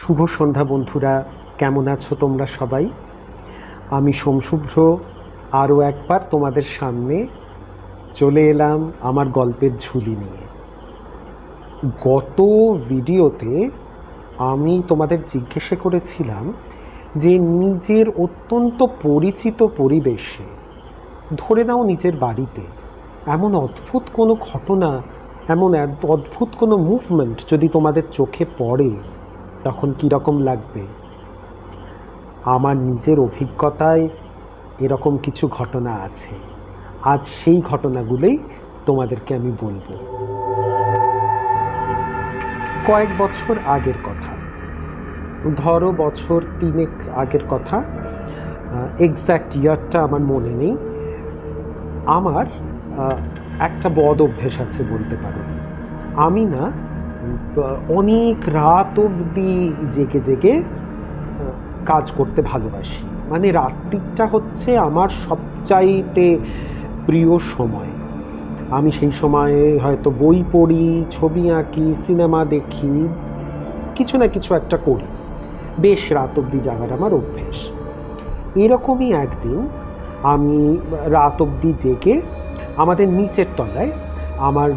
শুভ সন্ধ্যা বন্ধুরা, কেমন আছো তোমরা সবাই? আমি সোমশুভ্র আরও একবার তোমাদের সামনে চলে এলাম আমার গল্পের ঝুলি নিয়ে। গত ভিডিওতে আমি তোমাদের জিজ্ঞাসা করেছিলাম যে নিজের অত্যন্ত পরিচিত পরিবেশে, ধরে নাও নিজের বাড়িতে, এমন অদ্ভুত কোনো ঘটনা, এমন অদ্ভুত কোনো মুভমেন্ট যদি তোমাদের চোখে পড়ে তখন কীরকম লাগবে। আমার নিজের অভিজ্ঞতায় এরকম কিছু ঘটনা আছে। আজ সেই ঘটনাগুলোই তোমাদেরকে আমি বলবো। কয়েক বছর আগের কথা, ধরো বছর 3 আগের কথা, এক্স্যাক্ট ইয়ারটা আমার মনে নেই। আমার একটা বদ অভ্যেস আছে বলতে পারো। আমি না অনেক রাত অবধি জেগে জেগে কাজ করতে ভালোবাসি। মানে রাত্রিটা হচ্ছে আমার সবচাইতে প্রিয় সময়। আমি সেই সময়ে হয়তো বই পড়ি, ছবি আঁকি, সিনেমা দেখি, কিছু না কিছু একটা করি। বেশ রাত অবধি জাগার আমার অভ্যেস। এরকমই একদিন আমি রাত অবধি জেগে আমাদের নিচের তলায় আমার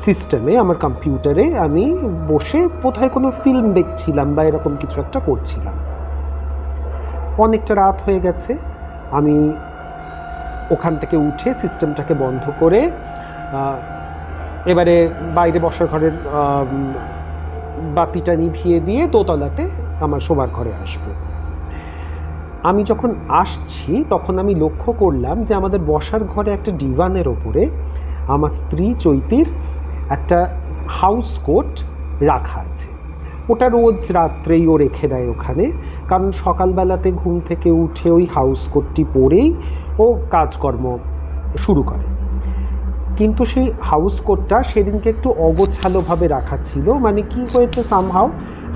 সিস্টেমে, আমার কম্পিউটারে আমি বসে বোধহয় কোনো ফিল্ম দেখছিলাম বা এরকম কিছু একটা করছিলাম। অনেকটা রাত হয়ে গেছে। আমি ওখান থেকে উঠে সিস্টেমটাকে বন্ধ করে এবারে বাইরে বসার ঘরের বাতিটা নিভিয়ে দিয়ে দোতলাতে আমার শোবার ঘরে আসবো। আমি যখন আসছি তখন আমি লক্ষ্য করলাম যে আমাদের বসার ঘরে একটা ডিভানের ওপরে আমার স্ত্রী চৈতির একটা হাউস কোট রাখা আছে। ওটা রোজ রাত্রেই ও রেখে দেয় ওখানে, কারণ সকালবেলাতে ঘুম থেকে উঠে ওই হাউস কোটটি পরেই ও কাজকর্ম শুরু করে। কিন্তু সেই হাউস কোটটা সেদিনকে একটু অগোছালোভাবে রাখা ছিল। মানে কি হয়েছে, সামহাও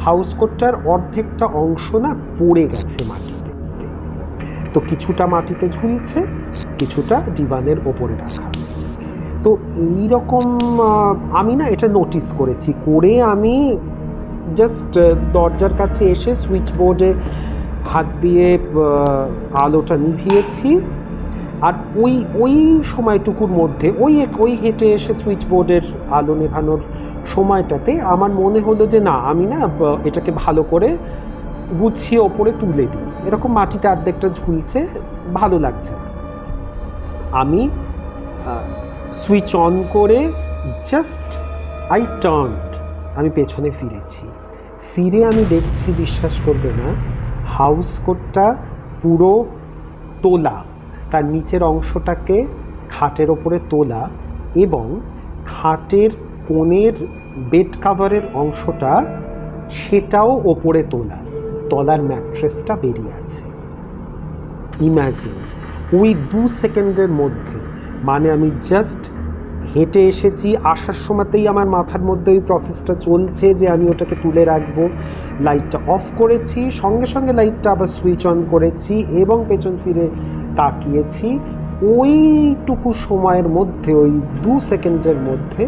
হাউস কোটটার অর্ধেকটা অংশ না পড়ে গেছে মাটিতে। তো কিছুটা মাটিতে ঝুলছে, কিছুটা ডিভানের ওপরে রাখা। তো এই রকম আমি না এটা নোটিস করেছি। করে আমি জাস্ট দরজার কাছে এসে সুইচ বোর্ডে হাত দিয়ে আলোটা নিভিয়েছি। আর ওই সময়টুকুর মধ্যে ওই হেঁটে এসে সুইচ বোর্ডের আলো নেভানোর সময়টাতে আমার মনে হলো যে না, আমি না এটাকে ভালো করে গুছিয়ে ওপরে তুলে দিই। এরকম মাটিতে অর্ধেকটা ঝুলছে, ভালো লাগছে না। আমি সুইচ অন করে জাস্ট আমি পেছনে ফিরেছি। ফিরে আমি দেখছি, বিশ্বাস করবে না, হাউস কোটটা পুরো তোলা, তার নিচের অংশটাকে খাটের ওপরে তোলা, এবং খাটের কোণের বেড কাভারের অংশটা সেটাও ওপরে তোলা, তলার ম্যাট্রেসটা বেরিয়ে আছে। ইম্যাজিন, ওই 2 সেকেন্ডের মধ্যে। মানে আমি জাস্ট হেঁটে এসেছি, আসার সময়তেই আমার মাথার মধ্যে ওই প্রসেসটা চলছে যে আমি ওটাকে তুলে রাখবো। লাইটটা অফ করেছি, সঙ্গে সঙ্গে লাইটটা আবার সুইচ অন করেছি এবং পেছন ফিরে তাকিয়েছি। ওইটুকু সময়ের মধ্যে, ওই 2 সেকেন্ডের মধ্যে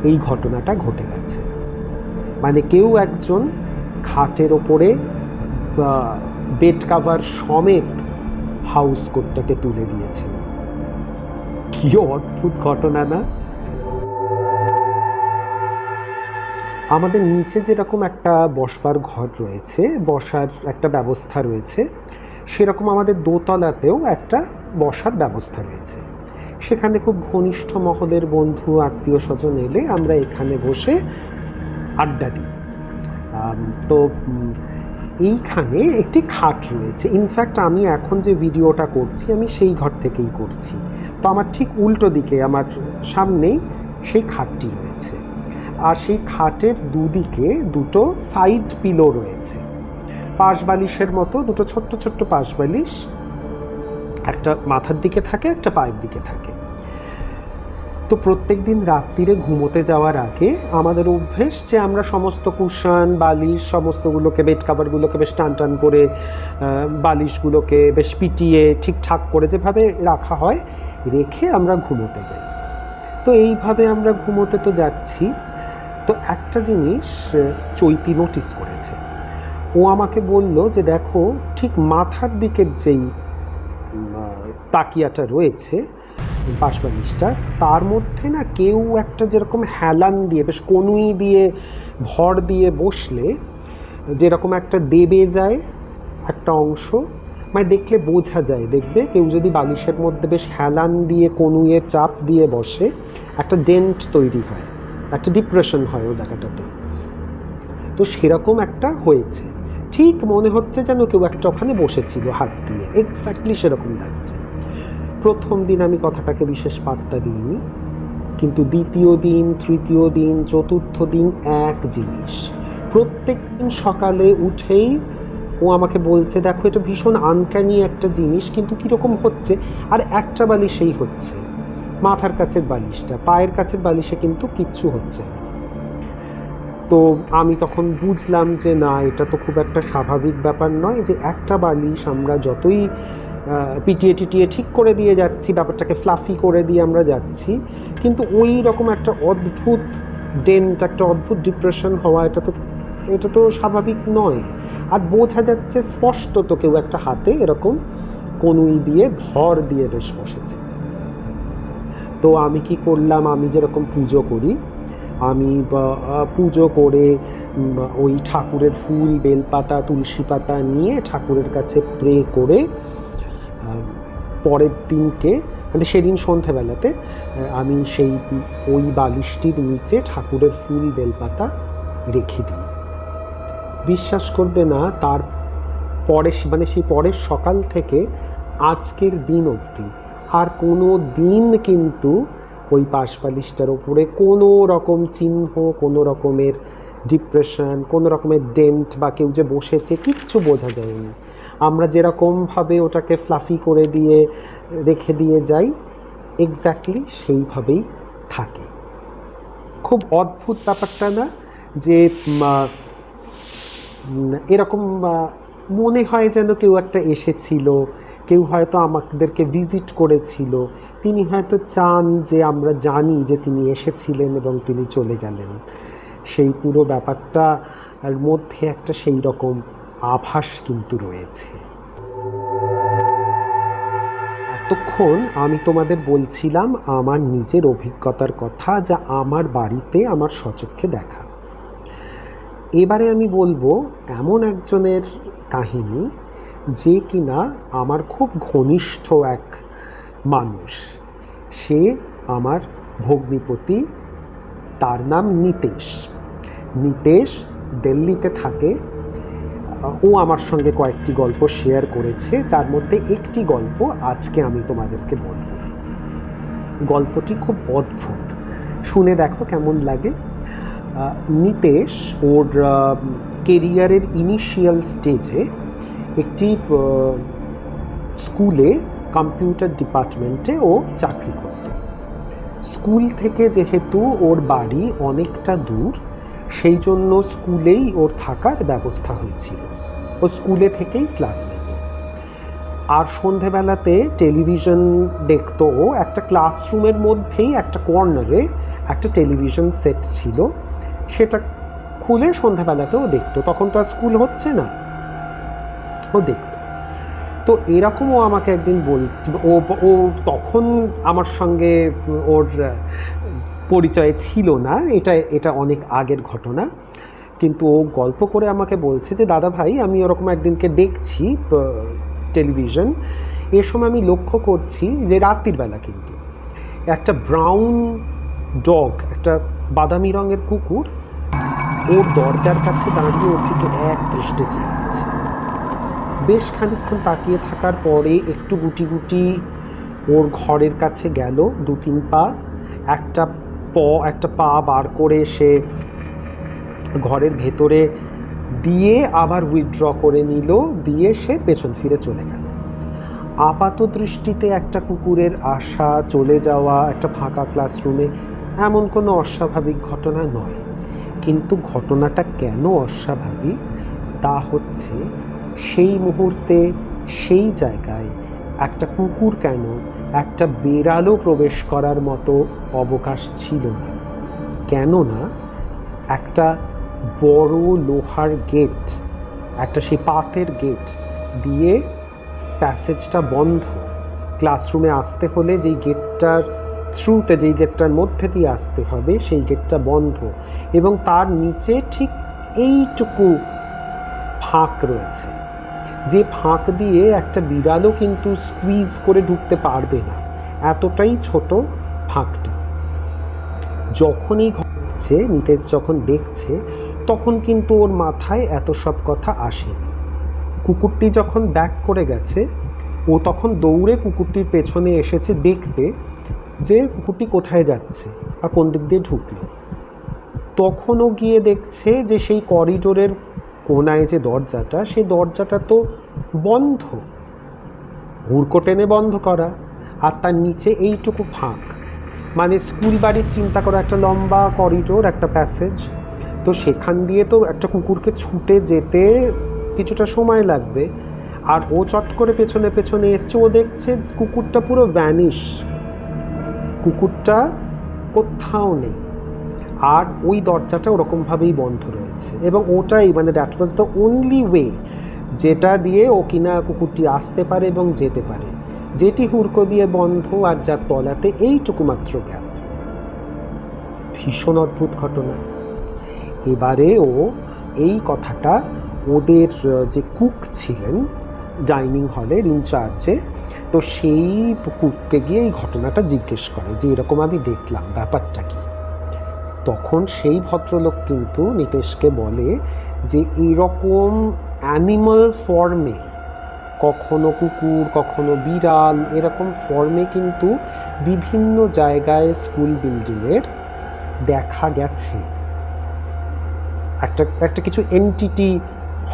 এই ঘটনাটা ঘটে গেছে। মানে কেউ একজন খাটের ওপরে বেড কাভার সমেত হাউস কোটটাকে তুলে দিয়েছে। কি অদ্ভুত ঘটনা না? আমাদের নিচে যেরকম একটা বসবার ঘর রয়েছে, বসার একটা ব্যবস্থা রয়েছে, সেরকম আমাদের দোতলাতেও একটা বসার ব্যবস্থা রয়েছে। সেখানে খুব ঘনিষ্ঠ মহলের বন্ধু আত্মীয় স্বজন এলে আমরা এখানে বসে আড্ডা দিই। তো এইখানে একটি খাট রয়েছে। ইনফ্যাক্ট আমি এখন যে ভিডিওটা করছি আমি সেই ঘর থেকেই করছি। তো আমার ঠিক উল্টো দিকে, আমার সামনেই সেই খাটটি রয়েছে। আর সেই খাটের দুদিকে দুটো সাইড পিলো রয়েছে, পাশ বালিশের মতো দুটো ছোট্ট ছোট্ট পাশ বালিশ, একটা মাথার দিকে থাকে, একটা পায়ের দিকে থাকে। তো প্রত্যেক দিন রাত্রিরে ঘুমোতে যাওয়ার আগে আমাদের অভ্যেস যে আমরা সমস্ত কুশন, বালিশ, সমস্তগুলোকে, বেড কাভারগুলোকে বেশ টান টান করে, বালিশগুলোকে বেশ পিটিয়ে ঠিকঠাক করে যেভাবে রাখা হয় রেখে আমরা ঘুমোতে যাই। তো এইভাবে আমরা ঘুমোতে তো যাচ্ছি। তো একটা জিনিস চৈতি নোটিস করেছে। ও আমাকে বলল যে দেখো ঠিক মাথার দিকের যেই তাকিয়াটা রয়েছে বাঁশবালিশটা, তার মধ্যে না কেউ একটা যেরকম হেলান দিয়ে বেশ কনুই দিয়ে ভর দিয়ে বসলে যেরকম একটা দেবে যায় একটা অংশ, মানে দেখলে বোঝা যায়, দেখবে কেউ যদি বালিশের মধ্যে বেশ হেলান দিয়ে কনুইয়ে চাপ দিয়ে বসে একটা ডেন্ট তৈরি হয়, একটা ডিপ্রেশন হয় ও জায়গাটাতে। তো সেরকম একটা হয়েছে, ঠিক মনে হচ্ছে যেন কেউ একটা ওখানে বসেছিল হাত দিয়ে, এক্স্যাক্টলি সেরকম লাগছে। প্রথম দিন আমি কথাটাকে বিশেষ পাত্তা দিইনি, কিন্তু দ্বিতীয় দিন, তৃতীয় দিন, চতুর্থ দিন এক জিনিস। প্রত্যেক দিন সকালে উঠেই ও আমাকে বলছে দেখো এটা ভীষণ আনক্যানি একটা জিনিস, কিন্তু কীরকম হচ্ছে, আর একটা বালিশেই হচ্ছে, মাথার কাছের বালিশটা, পায়ের কাছের বালিশে কিন্তু কিচ্ছু হচ্ছে না। তো আমি তখন বুঝলাম যে না, এটা তো খুব একটা স্বাভাবিক ব্যাপার নয় যে একটা বালিশ আমরা যতই পিটিয়ে টিটিয়ে ঠিক করে দিয়ে যাচ্ছি, ব্যাপারটাকে ফ্লাফি করে দিয়ে আমরা যাচ্ছি, কিন্তু ওই রকম একটা অদ্ভুত ডেন্ট, একটা অদ্ভুত ডিপ্রেশন হওয়া, এটা তো স্বাভাবিক নয়। আর বোঝা যাচ্ছে স্পষ্টত কেউ একটা হাতে এরকম কনুই দিয়ে ভর দিয়ে বেশ বসেছে। তো আমি কি করলাম, আমি যেরকম পুজো করি, আমি পুজো করে ওই ঠাকুরের ফুল, বেলপাতা, তুলসী পাতা নিয়ে ঠাকুরের কাছে প্রে করে পরের দিনকে, মানে সেদিন সন্ধ্যেবেলাতে আমি সেই ওই বালিশটির নিচে ঠাকুরের ফুল বেলপাতা রেখে দিই। বিশ্বাস করবে না, তার পরে মানে সেই পরের সকাল থেকে আজকের দিন অবধি আর কোনো দিন কিন্তু ওই পাশবালিশটার ওপরে কোনো রকম চিহ্ন, কোনো রকমের ডিপ্রেশন, কোনো রকমের ডেন্ট বা কেউ যে বসেছে কিচ্ছু বোঝা যায়নি। আমরা যেরকমভাবে ওটাকে ফ্লাফি করে দিয়ে রেখে দিয়ে যাই, এক্স্যাক্টলি সেইভাবেই থাকে। খুব অদ্ভুত ব্যাপারটা না, যে এরকম মনে হয় যেন কেউ একটা এসেছিল, কেউ হয়তো আমাদেরকে ভিজিট করেছিল, তিনি হয়তো চান যে আমরা জানি যে তিনি এসেছিলেন এবং তিনি চলে গেলেন। সেই পুরো ব্যাপারটার মধ্যে একটা সেই রকম আভাস কিন্তু রয়েছে। এতক্ষণ আমি তোমাদের বলছিলাম আমার নিজের অভিজ্ঞতার কথা, যা আমার বাড়িতে আমার স্বচক্ষে দেখা। এবারে আমি বলবো এমন একজনের কাহিনী যে কিনা আমার খুব ঘনিষ্ঠ এক মানুষ। সে আমার ভগ্নিপতি, তার নাম নিতেশ। নিতেশ দিল্লিতে থাকে। ও আমার সঙ্গে কয়েকটি গল্প শেয়ার করেছে, যার মধ্যে একটি গল্প আজকে আমি তোমাদেরকে বলব। গল্পটি খুব অদ্ভুত, শুনে দেখো কেমন লাগে। নিতেশ ওর কেরিয়ারের ইনিশিয়াল স্টেজে একটি স্কুলে কম্পিউটার ডিপার্টমেন্টে ও চাকরি করত। স্কুল থেকে যেহেতু ওর বাড়ি অনেকটা দূর, সেই জন্য স্কুলেই ওর থাকার ব্যবস্থা হয়েছিল। ও স্কুলে থেকেই ক্লাস নিত। আর সন্ধেবেলাতে টেলিভিশন দেখতো। ও একটা ক্লাসরুমের মধ্যেই একটা কর্নারে একটা টেলিভিশন সেট ছিল, সেটা খুলে সন্ধ্যাবেলাতেও দেখতো। তখন তো আর স্কুল হচ্ছে না, ও দেখতো। তো এরকমও আমাকে একদিন বলছে, ও তখন আমার সঙ্গে ওর পরিচয় ছিল না, এটা অনেক আগের ঘটনা। কিন্তু ও গল্প করে আমাকে বলছে যে দাদা ভাই, আমি ওরকম একদিনকে দেখছি টেলিভিশন, এ সময় আমি লক্ষ্য করছি যে রাত্রির বেলা কিন্তু একটা ব্রাউন ডগ, একটা বাদামি রঙের কুকুর ওর দরজার কাছে দাঁড়িয়ে ওর দিকে এক দৃষ্টে চেয়ে আছে। বেশ খানিকক্ষণ তাকিয়ে থাকার পরে একটু গুটি গুটি ওর ঘরের কাছে গেল, 2-3 পা, একটা পা বার করে সে ঘরের ভেতরে দিয়ে আবার উইথড্র করে নিল, দিয়ে সে পেছন ফিরে চলে গেল। আপাত দৃষ্টিতে একটা কুকুরের আসা চলে যাওয়া একটা ফাঁকা ক্লাসরুমে এমন কোনো অস্বাভাবিক ঘটনা নয়। কিন্তু ঘটনাটা কেন অস্বাভাবিক তা হচ্ছে, সেই মুহূর্তে সেই জায়গায় একটা কুকুর কেন একটা বেড়ালও প্রবেশ করার মতো অবকাশ ছিল না। কেননা একটা বড় লোহার গেট একটা সেই পাতের গেট দিয়ে প্যাসেজটা বন্ধ। ক্লাসরুমে আসতে হলে যেই গেটটার থ্রুতে, যেই গেটটার মধ্যে দিয়ে আসতে হবে, সেই গেটটা বন্ধ, এবং তার নিচে ঠিক এইটুকু ফাঁক রয়েছে, যে ফাঁক দিয়ে একটা বিড়ালও কিন্তু স্কুইজ করে ঢুকতে পারবে না, এতটাই ছোট ফাঁকটা। যখনই ঘটছে, নিতেশ যখন দেখছে, তখন কিন্তু ওর মাথায় এত সব কথা আসেনি। কুকুরটি যখন ব্যাক করে গেছে, ও তখন দৌড়ে কুকুরটির পেছনে এসেছে দেখতে যে কুকুরটি কোথায় যাচ্ছে আর কোন দিক দিয়ে ঢুকলো। তখনও গিয়ে দেখছে যে সেই করিডোরের কোনায় যে দরজাটা, সেই দরজাটা তো বন্ধ, হুড়কো টেনে বন্ধ করা, আর তার নিচে এইটুকু ফাঁক। মানে স্কুল বাড়ির চিন্তা করা একটা লম্বা করিডোর, একটা প্যাসেজ, তো সেখান দিয়ে তো একটা কুকুরকে ছুটে যেতে কিছুটা সময় লাগবে, আর ও চট করে পেছনে পেছনে এসছে। ও দেখছে কুকুরটা পুরো ভ্যানিশ, কুকুরটা কোথাও নেই, আর ওই দরজাটা ওরকমভাবেই বন্ধ রয়েছে, এবং ওটাই মানে that was the only way যেটা দিয়ে ও কিনা কুকুরটি আসতে পারে এবং যেতে পারে, যেটি হুড়কো দিয়ে বন্ধ, আর যার তলাতে এইটুকু মাত্র গ্যাপ। ভীষণ অদ্ভুত ঘটনা। এবারে ও এই কথাটা ওদের যে কুক ছিলেন ডাইনিং হলের ইনচার্জে, তো সেই কুককে গিয়ে এই ঘটনাটা জিজ্ঞেস করে যে এরকম আমি দেখলাম, ব্যাপারটা কি। তখন সেই ভদ্রলোক কিন্তু নিতেশকে বলে যে এইরকম অ্যানিমাল ফর্মে, কখনো কুকুর কখনো বিড়াল, এরকম ফর্মে কিন্তু বিভিন্ন জায়গায় স্কুল বিল্ডিংয়ের দেখা গেছে। একটা কিছু এন্টিটি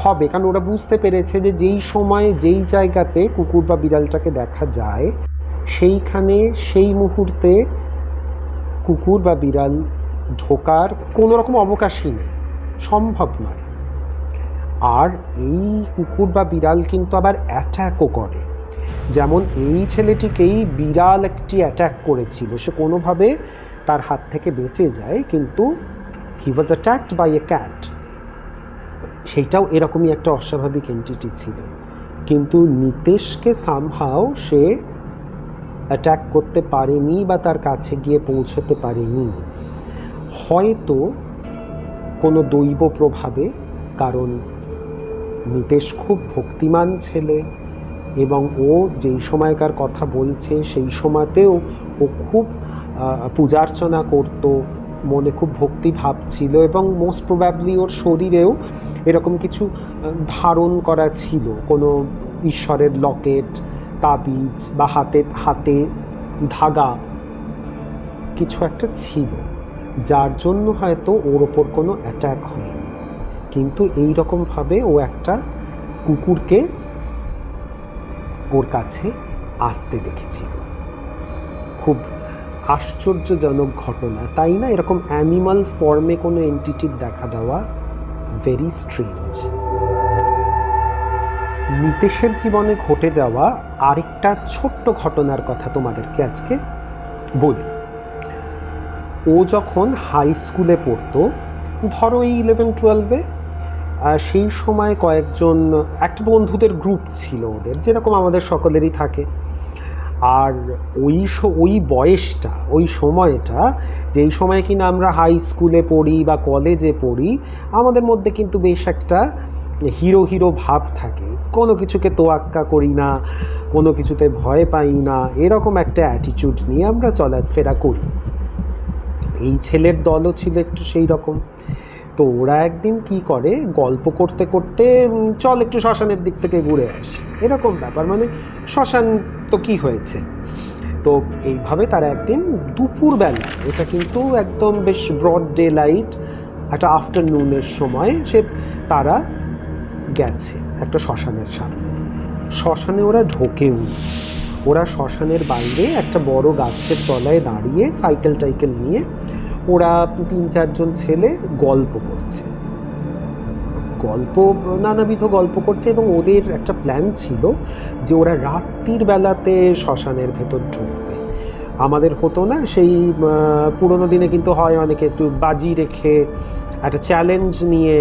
হবে, কারণ ওরা বুঝতে পেরেছে যে যেই সময় যেই জায়গাতে কুকুর বা বিড়ালটাকে দেখা যায়, সেইখানে সেই মুহূর্তে কুকুর বা বিড়াল ঢোকার কোনো রকম অবকাশই নেই, সম্ভব নয়। আর এই কুকুর বা বিড়াল কিন্তু আবার অ্যাট্যাকও করে। যেমন এই ছেলেটিকেই বিড়াল একটি অ্যাট্যাক করেছিল, সে কোনোভাবে তার হাত থেকে বেঁচে যায়, কিন্তু হি ওয়াজ অ্যাট্যাকড বাই এ ক্যাট। সেইটাও এরকমই একটা অস্বাভাবিক এন্টিটি ছিল, কিন্তু নিতেশকে সামহাও সে অ্যাট্যাক করতে পারেনি বা তার কাছে গিয়ে পৌঁছতে পারেনি, হয়তো কোনো দৈব প্রভাবে। কারণ নিতেশ খুব ভক্তিমান ছেলে, এবং ও যেই সময়কার কথা বলছে সেই সময়তেও ও খুব পূজার্চনা করত, মনে খুব ভক্তি ভাব ছিল, এবং মোস্ট প্রবাবলি ওর শরীরেও এরকম কিছু ধারণ করা ছিল, কোনো ঈশ্বরের লকেট, তাবিজ বা হাতে ধাগা কিছু একটা ছিল, যার জন্য হয়তো ওর ওপর কোনো অ্যাট্যাক হয়নি। কিন্তু এই রকমভাবে ও একটা কুকুরকে ওর কাছে আসতে দেখেছিল। খুব আশ্চর্যজনক ঘটনা, তাই না? এরকম অ্যানিমাল ফর্মে কোনো এন্টিটির দেখা দেওয়া ভেরি স্ট্রেঞ্জ। নিতেশের জীবনে ঘটে যাওয়া আরেকটা ছোট্ট ঘটনার কথা তোমাদেরকে আজকে বলি। ও যখন হাই স্কুলে পড়তো, ধরো এই 11-12-এ, সেই সময় কয়েকজন একটা বন্ধুদের গ্রুপ ছিল ওদের, যেরকম আমাদের সকলেরই থাকে। আর ওই বয়সটা, ওই সময়টা, যেই সময় কিনা আমরা হাই স্কুলে পড়ি বা কলেজে পড়ি, আমাদের মধ্যে কিন্তু বেশ একটা হিরো হিরো ভাব থাকে, কোনো কিছুকে তোয়াক্কা করি না, কোনো কিছুতে ভয় পাই না, এরকম একটা অ্যাটিটিউড নিয়ে আমরা চলাফেরা করি। এই ছেলের দলও ছিল একটু সেই রকম। তো ওরা একদিন কি করে, গল্প করতে করতে চল একটু শ্মশানের দিক থেকে ঘুরে আসি, এরকম ব্যাপার, মানে শ্মশান তো কি হয়েছে। তো এইভাবে তারা একদিন দুপুরবেলা, এটা কিন্তু একদম বেশ ব্রড ডে লাইট, একটা আফটারনুনের সময় তারা গেছে একটা শ্মশানের সামনে। শ্মশানে ওরা ঢোকেও, ওরা শ্মশানের বাইরে একটা বড় গাছের তলায় দাঁড়িয়ে সাইকেল টাইকেল নিয়ে ওরা 3-4 জন ছেলে গল্প করছে, নানাবিধ গল্প করছে, এবং ওদের একটা প্ল্যান ছিল যে ওরা রাত্রির বেলাতে শ্মশানের ভেতর ঢুকবে। আমাদের হতো না সেই পুরোনো দিনে কিন্তু হয় অনেকে একটু বাজি রেখে একটা চ্যালেঞ্জ নিয়ে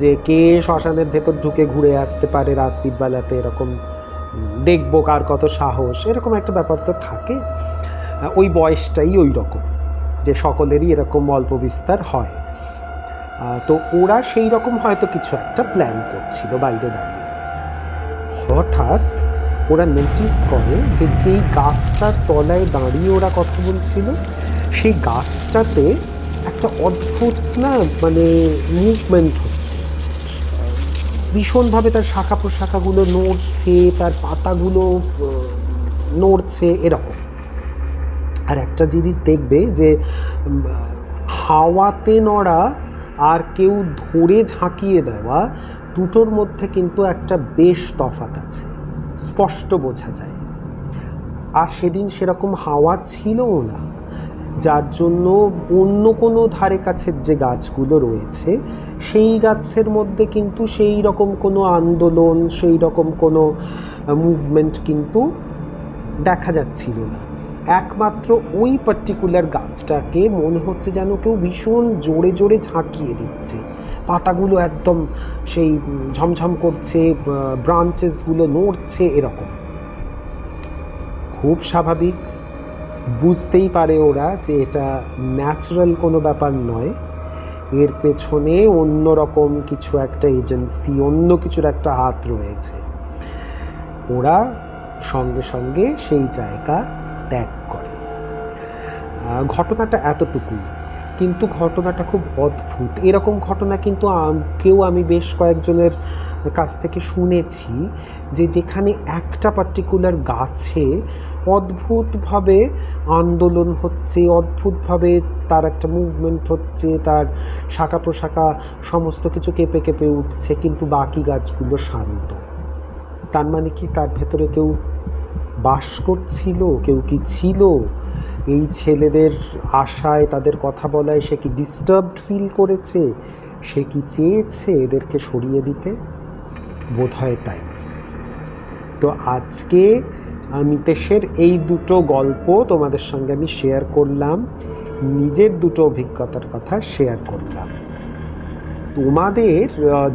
যে কে শ্মশানের ভেতর ঢুকে ঘুরে আসতে পারে রাত্রির বেলাতে, এরকম দেখবো কার কত সাহস, এরকম একটা ব্যাপার তো থাকে। ওই বয়সটাই ওই রকম যে সকলেরই এরকম অল্প বিস্তার হয়। তো ওরা সেই রকম হয়তো কিছু একটা প্ল্যান করছিল বাইরে দাঁড়িয়ে। হঠাৎ ওরা নোটিস করে যে যেই গাছটার তলায় দাঁড়িয়ে ওরা কথা বলছিল সেই গাছটাতে একটা অদ্ভুত না মানে মুভমেন্ট হচ্ছে, ভীষণভাবে তার শাখা প্রশাখাগুলো নড়ছে, তার পাতাগুলো নড়ছে এরকম। আর একটা জিনিস দেখবে যে হাওয়াতে নড়া আর কেউ ধরে ঝাঁকিয়ে দেওয়া দুটোর মধ্যে কিন্তু একটা বেশ তফাৎ আছে, স্পষ্ট বোঝা যায়। আর সেদিন সেরকম হাওয়া ছিলও না, যার জন্য অন্য কোনো ধারে কাছের যে গাছগুলো রয়েছে সেই গাছের মধ্যে কিন্তু সেই রকম কোনো আন্দোলন, সেই রকম কোনো মুভমেন্ট কিন্তু দেখা যাচ্ছিল না। একমাত্র ওই পার্টিকুলার গাছটাকে মনে হচ্ছে যেন কেউ ভীষণ জোরে জোরে ঝাঁকিয়ে দিচ্ছে, পাতাগুলো একদম সেই ঝমঝম করছে, ব্রাঞ্চেসগুলো নড়ছে এরকম। খুব স্বাভাবিক, বুঝতেই পারে ওরা যে এটা ন্যাচারাল কোনো ব্যাপার নয়, এর পেছনে অন্য রকম কিছু একটা এজেন্সি, অন্য কিছুর একটা হাত রয়েছে। ওরা সঙ্গে সঙ্গে সেই জায়গা ত্যাগ করে। ঘটনাটা এতটুকুই, কিন্তু ঘটনাটা খুব অদ্ভুত। এরকম ঘটনা কিন্তু আমি বেশ কয়েকজনের কাছ থেকে শুনেছি যে যেখানে একটা পার্টিকুলার গাছে অদ্ভুতভাবে আন্দোলন হচ্ছে, অদ্ভুতভাবে তার একটা মুভমেন্ট হচ্ছে, তার শাখা প্রশাখা সমস্ত কিছু কেঁপে কেঁপে উঠছে, কিন্তু বাকি গাছগুলো শান্ত। তার মানে কি তার ভেতরে কেউ বাস করছিল, কেউ কি ছিল? এই ছেলেদের আশায়, তাদের কথা বলায় সে কি ডিস্টার্বড ফিল করেছে? সে কি চেয়েছে এদেরকে সরিয়ে দিতে? বোধহয় তাই। তো আজকে নিতেশের এই দুটো গল্প তোমাদের সঙ্গে আমি শেয়ার করলাম, নিজের দুটো অভিজ্ঞতার কথা শেয়ার করলাম। তোমাদের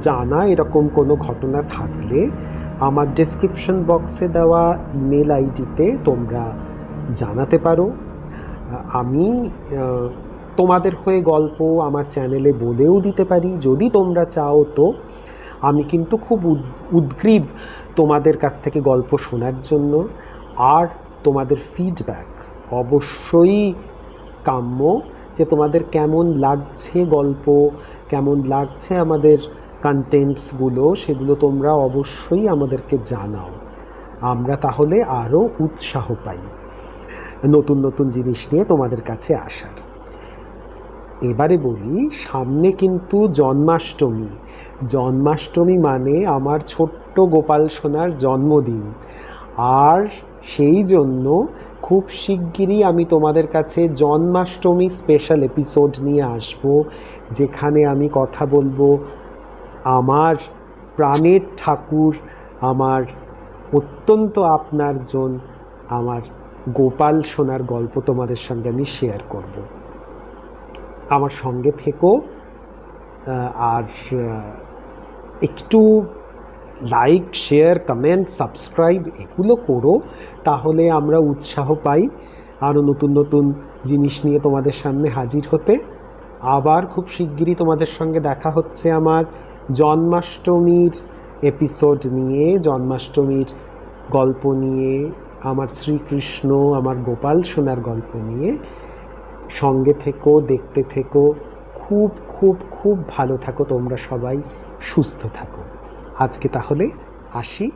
জানা এরকম কোনো ঘটনা থাকলে আমার ডেসক্রিপশন বক্সে দেওয়া ইমেল আইডিতে তোমরা জানাতে পারো। আমি তোমাদের হয়ে গল্প আমার চ্যানেলে বলেও দিতে পারি যদি তোমরা চাও। তো আমি কিন্তু খুব উদগ্রীব তোমাদের কাছ থেকে গল্প শোনার জন্য, আর তোমাদের ফিডব্যাক অবশ্যই কাম্য, যে তোমাদের কেমন লাগছে গল্প, কেমন লাগছে আমাদের কন্টেন্টসগুলো, সেগুলো তোমরা অবশ্যই আমাদেরকে জানাও। আমরা তাহলে আরও উৎসাহ পাই নতুন নতুন জিনিস নিয়ে তোমাদের কাছে আসার। এবারে বলি, সামনে কিন্তু জন্মাষ্টমী। জন্মাষ্টমী মানে আমার ছোট্ট গোপাল সোনার জন্মদিন, আর সেই জন্য খুব শিগগিরই আমি তোমাদের কাছে জন্মাষ্টমী স্পেশাল এপিসোড নিয়ে আসব, যেখানে আমি কথা বলবো আমার প্রাণের ঠাকুর, আমার অত্যন্ত আপনারজন, আমার গোপাল সোনার গল্প তোমাদের সঙ্গে আমি শেয়ার করব। আমার সঙ্গে থেকো, আর একটু লাইক, শেয়ার, কমেন্ট, সাবস্ক্রাইব এগুলো করো, তাহলে আমরা উৎসাহ পাই আরও নতুন নতুন জিনিস নিয়ে তোমাদের সামনে হাজির হতে। আবার খুব শিগগিরই তোমাদের সঙ্গে দেখা হচ্ছে আমার জন্মাষ্টমীর এপিসোড নিয়ে, জন্মাষ্টমীর গল্প নিয়ে, আমার শ্রীকৃষ্ণ, আমার গোপাল সোনার গল্প নিয়ে। সঙ্গে থেকো, দেখতে থেকো, খুব খুব খুব ভালো থাকো তোমরা সবাই, সুস্থ থাকো। আজকে তাহলে আসি।